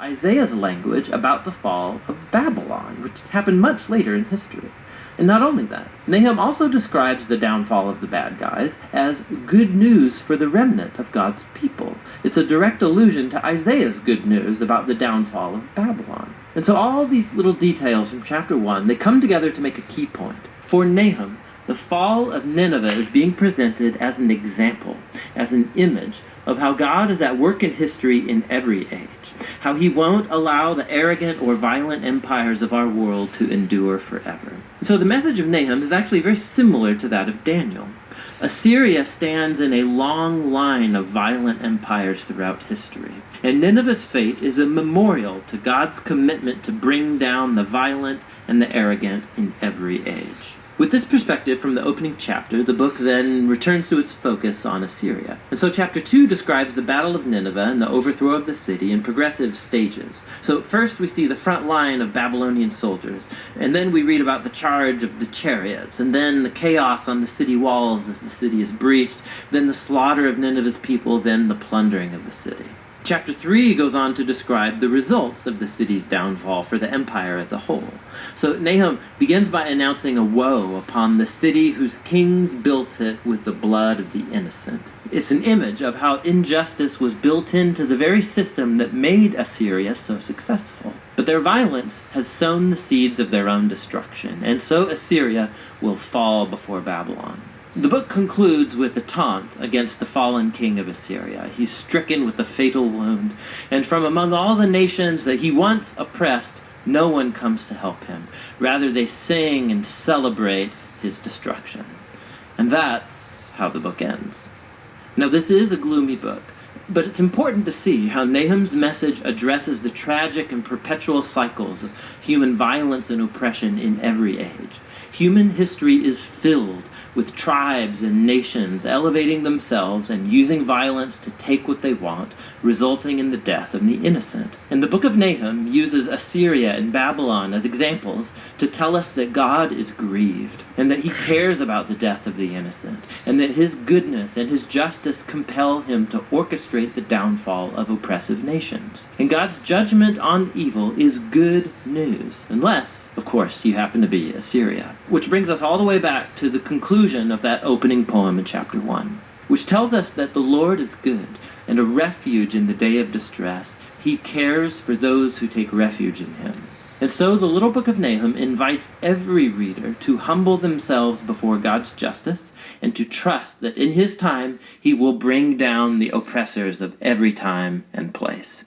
Isaiah's language about the fall of Babylon, which happened much later in history. And not only that, Nahum also describes the downfall of the bad guys as good news for the remnant of God's people. It's a direct allusion to Isaiah's good news about the downfall of Babylon. And so all these little details from chapter 1, they come together to make a key point. For Nahum, the fall of Nineveh is being presented as an example, as an image of how God is at work in history in every age, how he won't allow the arrogant or violent empires of our world to endure forever. So the message of Nahum is actually very similar to that of Daniel. Assyria stands in a long line of violent empires throughout history, and Nineveh's fate is a memorial to God's commitment to bring down the violent and the arrogant in every age. With this perspective from the opening chapter, the book then returns to its focus on Assyria. And so chapter 2 describes the Battle of Nineveh and the overthrow of the city in progressive stages. So first we see the front line of Babylonian soldiers, and then we read about the charge of the chariots, and then the chaos on the city walls as the city is breached, then the slaughter of Nineveh's people, then the plundering of the city. Chapter 3 goes on to describe the results of the city's downfall for the empire as a whole. So Nahum begins by announcing a woe upon the city whose kings built it with the blood of the innocent. It's an image of how injustice was built into the very system that made Assyria so successful. But their violence has sown the seeds of their own destruction, and so Assyria will fall before Babylon. The book concludes with a taunt against the fallen king of Assyria. He's stricken with a fatal wound, and from among all the nations that he once oppressed, no one comes to help him. Rather, they sing and celebrate his destruction. And that's how the book ends. Now, this is a gloomy book, but it's important to see how Nahum's message addresses the tragic and perpetual cycles of human violence and oppression in every age. Human history is filled with tribes and nations elevating themselves and using violence to take what they want, resulting in the death of the innocent. And the book of Nahum uses Assyria and Babylon as examples to tell us that God is grieved, and that he cares about the death of the innocent, and that his goodness and his justice compel him to orchestrate the downfall of oppressive nations. And God's judgment on evil is good news, unless, of course, you happen to be Assyria. Which brings us all the way back to the conclusion of that opening poem in chapter 1, which tells us that the Lord is good and a refuge in the day of distress. He cares for those who take refuge in him. And so the little book of Nahum invites every reader to humble themselves before God's justice and to trust that in his time he will bring down the oppressors of every time and place.